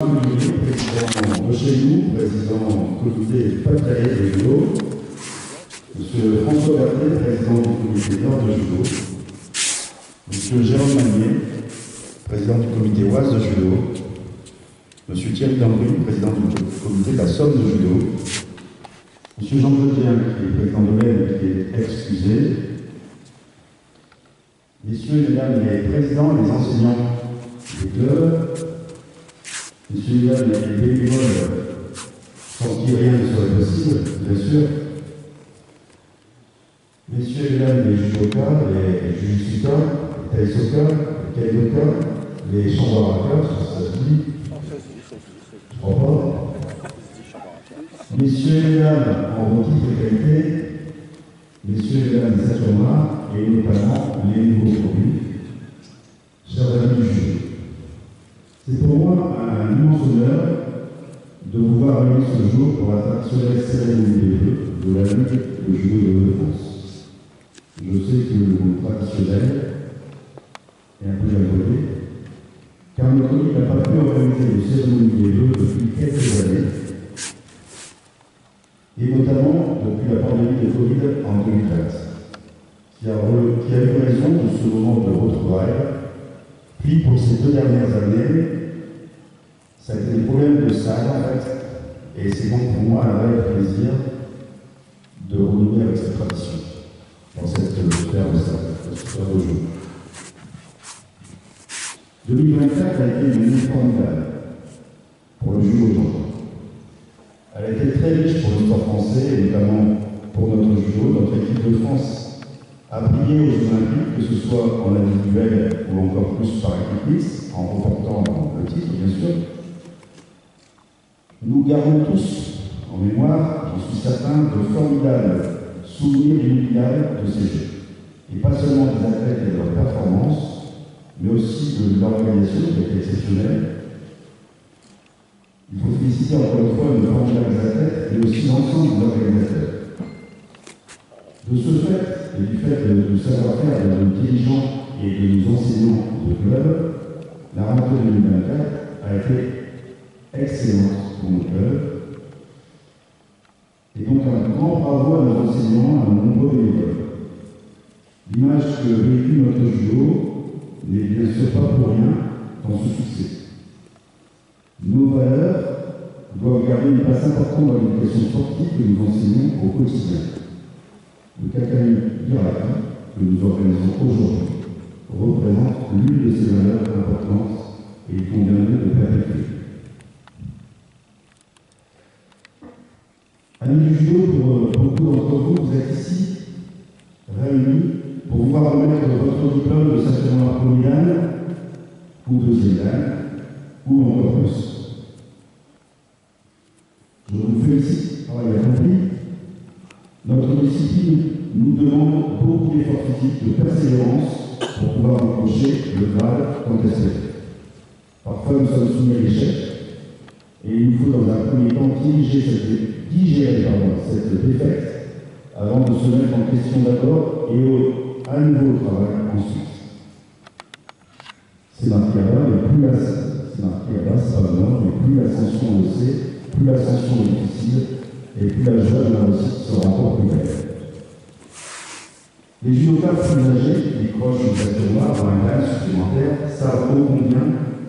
Président de chez nous, président du comité Pas-de-Calais de judo, M. François Berthet, président du comité Nord de judo, M. Jérôme Magnier, président du comité Oise de judo, M. Thierry Dambry, président du comité de la Somme de judo, M. Jean-Claude Dien, qui est président de l'EN, qui est excusé, messieurs et mesdames les présidents et les enseignants des clubs, messieurs et mesdames les bénévoles, sans qui rien ne serait possible, bien sûr, messieurs et mesdames les judokas, les jujitsukas, les taisokas, les kaidokas, les chambaraka, ça se dit, je crois pas. Messieurs et mesdames en vos titres de qualité, messieurs et mesdames les saturnas, et notamment les nouveaux produits, chers amis du judo. C'est pour moi un immense honneur de vous voir réunis ce jour pour la traditionnelle cérémonie des vœux de la Ligue de judo de France. Je sais que le mot traditionnel est un peu galvaudé, car notre Ligue n'a pas pu organiser une cérémonie des vœux depuis quelques années, et notamment depuis la pandémie de Covid en 2020, qui a eu raison de ce moment de retrouvailles. Puis pour ces 2 dernières années, ça a été des problèmes de salle en fait, et c'est donc pour moi un réel plaisir de renouer avec cette tradition dans cette sphère de salle, cette sphère de jeu. 2024 a été une année formidable pour le judo aujourd'hui. Elle a été très riche pour le sport français, et notamment pour notre judo. Notre équipe de France a brillé aux Jeux Olympiques, que ce soit en individuel ou encore plus par équipe mixte, en remportant le titre, bien sûr. Nous gardons tous en mémoire, j'en suis certain, de formidables souvenirs inoubliables de ces Jeux. Et pas seulement des athlètes et de leur performance, mais aussi de leur organisation qui a été exceptionnelle. Il faut féliciter encore une fois nos formidables athlètes et aussi l'ensemble des organisateurs. De ce fait, et du fait du savoir-faire de nos dirigeants et de nos enseignants de club, la rentrée 2024 a été excellente pour nos clubs. Et donc un grand bravo à nos enseignants, à nos nombreux bénévoles. L'image que véhicule notre judo n'est bien sûr pas pour rien dans ce succès. Nos valeurs doivent garder une place importante dans l'éducation sportive que nous enseignons au quotidien. Le Kakami Iraki, que nous organisons aujourd'hui, représente l'une de ces valeurs importantes et il conviendrait de perpétuer. Amis du judo, pour beaucoup d'entre vous, vous êtes ici réunis pour vous voir remettre votre diplôme de sacrement prominal ou de Zélan, ou encore plus. Je vous félicite, par la compris. Notre discipline nous demande beaucoup d'efforts physiques, de persévérance pour pouvoir approcher le grade tant espéré. Parfois, nous sommes soumis à l'échec et il nous faut dans un premier temps digérer cette défaite avant de se mettre en question d'abord et à nouveau au travail ensuite. C'est marqué là-bas, mais plus c'est marqué là-bas, c'est pas le nord, mais plus l'ascension on le sait, plus l'ascension est difficile et plus la joie de la réussite sera encore plus belle. Les judokas plus âgés qui décrochent une ceinture noire dans un gain supplémentaire savent ô combien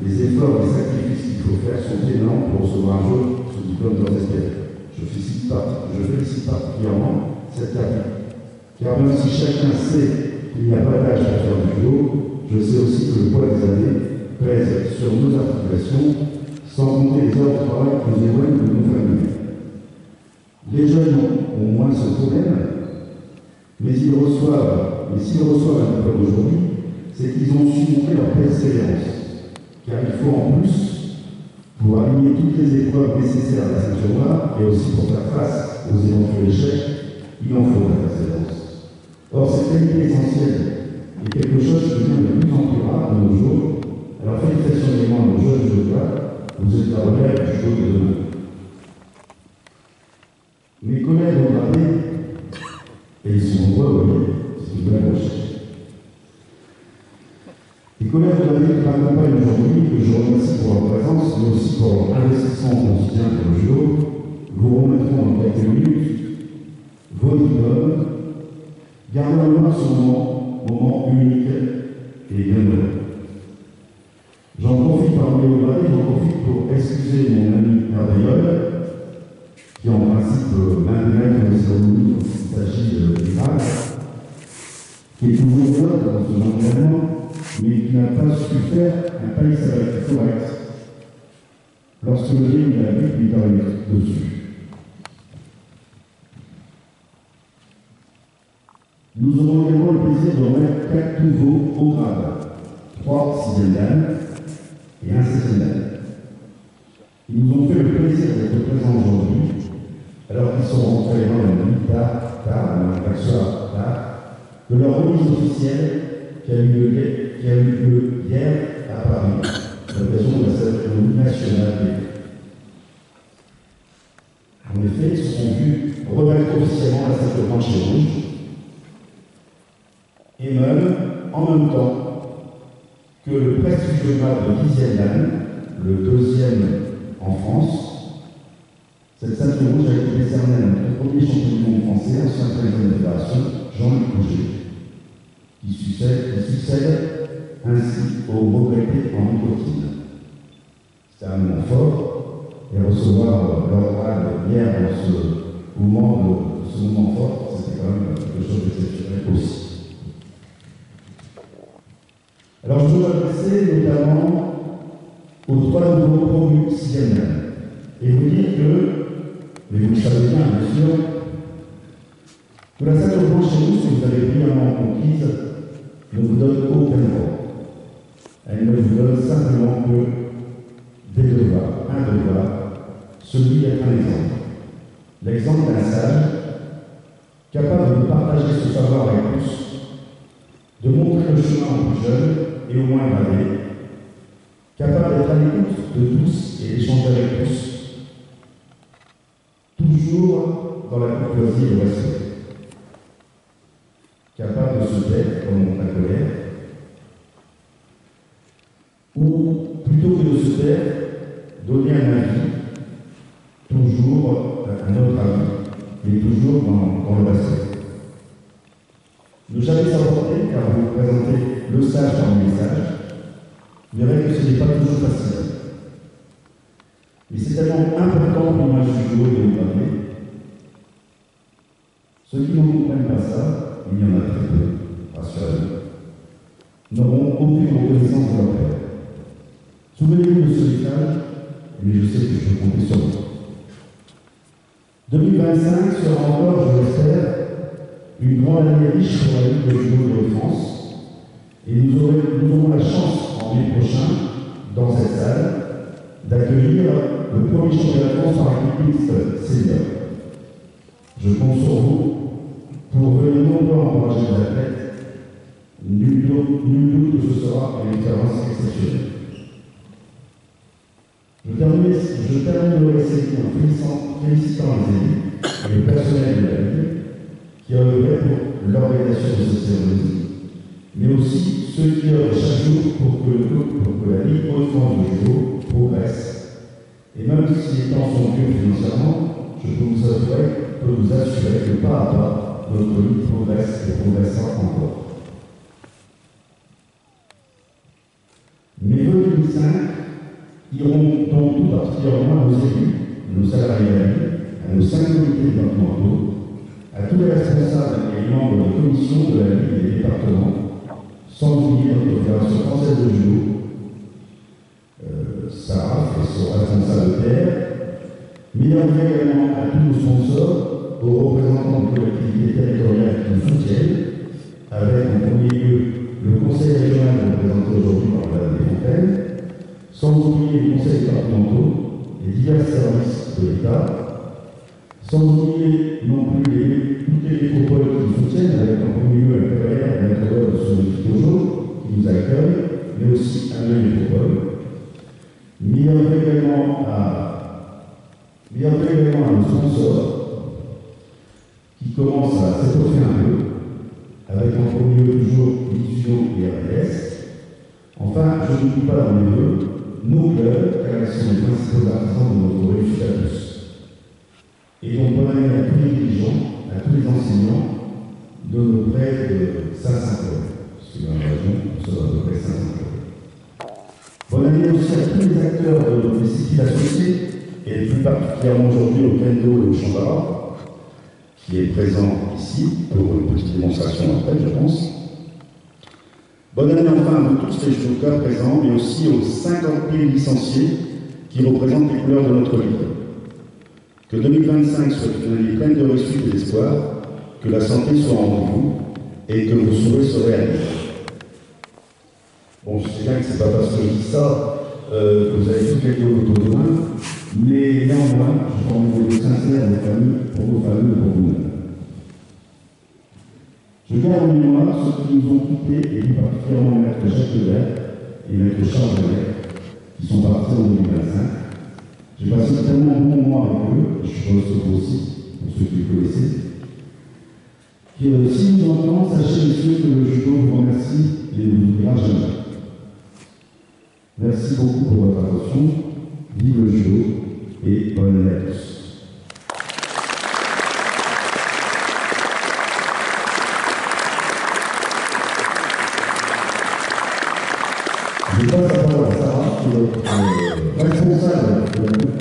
les efforts et les sacrifices qu'il faut faire sont énormes pour recevoir un jour ce diplôme tant espéré. Je félicite particulièrement cette carrière. Car même si chacun sait qu'il n'y a pas d'âge pour faire du judo, je sais aussi que le poids des années pèse sur nos articulations, sans compter les heures de travail qui nous éloignent de nos familles. Les jeunes ont moins ce problème, mais s'ils reçoivent un diplôme aujourd'hui, c'est qu'ils ont su montrer leur persévérance. Car il faut en plus, pour aligner toutes les épreuves nécessaires à la ceinture noire, et aussi pour faire face aux éventuels échecs, il en faut la persévérance. Or, cette qualité essentielle est quelque chose qui devient de plus en plus rare de nos jours. Alors, félicitations également à nos jeunes judokas, vous êtes la relève du judo de demain. Mes collègues ont gradé, et ils sont nombreux, oui, c'est une bonne recherche. Les collègues de la vie qui m'accompagnent aujourd'hui, que je remercie pour leur présence, mais aussi pour leur Gardez en mémoire ce moment unique et bienheureux. J'en profite pour excuser mon ami Hervéole, qui en principe malgré les cérémonies quand il s'agit d'Irak, qui est toujours là dans ce genre d'événement, mais qui n'a pas su faire un pays sabbatique correct lorsque le Dieu de la vie lui est arrivé dessus. Nous aurons également le plaisir de remettre 4 nouveaux hauts grades, 3 sixième dan et 1 septième dan. Ils nous ont fait le plaisir d'être présents aujourd'hui, alors qu'ils sont rentrés dans la nuit tard, de leur remise officielle qui a eu lieu hier à Paris, à l'occasion de la cérémonie nationale des prix. En effet, ils se sont vus remettre officiellement la ceinture blanche et rouge, et même, en même temps, que le prestigieux grade de 10e dan, le 2e en France. Cette ceinture rouge a été décernée à notre premier champion du monde français, ancien président de la fédération, Jean-Luc Rouget, qui succède ainsi au regretté Henri Coquille. C'était un moment fort, et recevoir leur grade hier dans ce moment fort, c'était quand même quelque chose d'exceptionnel aussi. Alors je veux m'adresser notamment aux 3 nouveaux promus 6e dan et vous dire que, mais vous le savez bien sûr, que la ceinture blanche chez nous, que vous avez brillamment conquise, ne vous donne aucun droit. Elle ne vous donne simplement que des devoirs, un devoir, celui d'être un exemple. L'exemple d'un sage, capable de partager ce savoir avec tous, de montrer le chemin aux plus jeunes et aux moins gradés, capable d'être à l'écoute de tous et d'échanger avec tous, toujours dans la courtoisie et le respect, capable de se taire quand on montre la colère, ou plutôt que de se taire, donner un avis, toujours un autre avis, mais toujours dans le respect. Ne jamais s'emporter, car vous présentez le sage parmi les sages, vous verrez que ce n'est pas toujours facile. Mais c'est tellement important pour l'image du jour et de graver. Ceux qui ne comprennent pas ça, il y en a très peu, rassurez-vous, n'auront aucune reconnaissance de leur père. Souvenez-vous de ce message, mais je sais que je peux compter sur vous. 2025 sera encore, je l'espère, une grande année riche pour la Ligue de judo de France, et nous aurons la chance en mai prochain, dans cette salle, d'accueillir le premier championnat de France par équipe mixte senior. Je compte sur vous pour venir nombreux encourager les athlètes. Nul doute que ce sera une expérience exceptionnelle. Je terminerai ces lignes en félicitant les élus et le personnel de la Ligue qui a œuvré pour l'organisation de cette cérémonie, mais aussi ceux qui œuvrent chaque jour pour que la Ligue Haute-France de judo progresse. Et même si les temps sont durs financièrement, je peux vous assurer que pas à pas, notre Ligue progresse et progressera encore. Mes vœux 2005 iront donc tout particulièrement à nos élus, à nos salariés, à nos 5 comités départementaux, à tous les responsables et membres de commission de la Ligue des départements, sans oublier notre Fédération française de judo, Sarah et son responsable terre, mais également à tous nos sponsors, aux représentants de collectivités territoriales qui nous soutiennent, avec en premier lieu le conseil régional représenté aujourd'hui par Mme Desfontaines, sans oublier les conseils départementaux, les divers services de l'État, sans oublier non plus toutes les métropoles qui nous soutiennent, avec en premier lieu un PRR et un métropole sur le Dojo, qui nous accueille, mais aussi un œil métropole. Mais également à nos sponsors, qui commencent à s'étoffer un peu, avec en premier lieu toujours Diffusion et RDS. Enfin, je n'oublie pas dans mes vœux nos clubs, car ils sont les principaux artisans de notre réussite à tous. Et donc, bonne année à tous les dirigeants, à tous les enseignants, donne près de 500 clubs. Parce que dans la région, on sort à peu près 500 clubs. Bonne année aussi à tous les acteurs des cycles associés, et plus particulièrement aujourd'hui au Kendo et au Chambara, qui est présent ici pour une petite démonstration après, je pense. Bonne année enfin à tous les judokas présents, mais aussi aux 50 000 licenciés qui représentent les couleurs de notre ville. Que 2025 soit une année pleine de réussite et d'espoir, que la santé soit en rendez-vous et que vos souhaits se réalisent. Bon, je sais bien que ce n'est pas parce que je dis ça que vous avez tout gagné autour de moi, mais néanmoins, je forme des vœux sincères des familles, pour vos familles et pour vous-même. Je garde en mémoire ceux qui nous ont quittés, et plus particulièrement Maître Jacques Lebert et Maître Charles Lebert, qui sont partis en 2025. J'ai passé tellement de bons mois avec eux, et je suppose que vous aussi, pour ceux qui les connaissez, que si nous entendons, sachez, messieurs, que le judo vous remercie et ne vous oubliera jamais. Merci beaucoup pour votre attention. Vive le judo et bonne année à tous. Je passe la parole à Sarah, qui est responsable de la